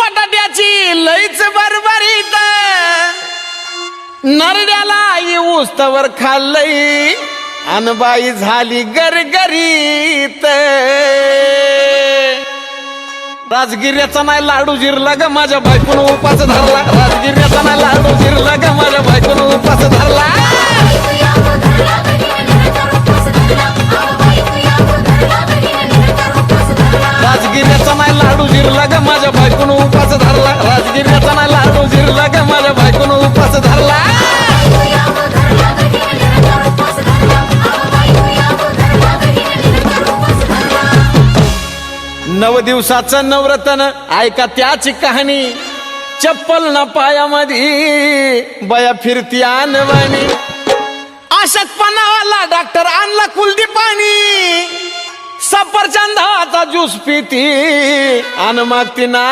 बटाट्याची लईच बरबरीत नरड्याला उस्तवर खाल्लई अन बाई झाली गरगरीत राजगिर्याचा नाही लाडू जिरला ग माझ्या बायकोन उपास धरला राजगिर्याचा नाही लाडू जिरला ग माझ्या बायकोन उपास धरला राजगिर्याचा नाही लाडू जिरला ग माझ्या बायकोन उपास धरला राजगिर्याचा नाही लाडू जिरला ग माझ्या बायकोन उपास धरला नव दिवसाचं नवरतन ऐका त्याची कहाणी चप्पल ना पायामध्ये बया फिरती आणवानी अशक्तपणावाला डॉक्टर आणला कुलदी पाणी सफरचंदाचा ज्यूस पिती आणि मग ती ना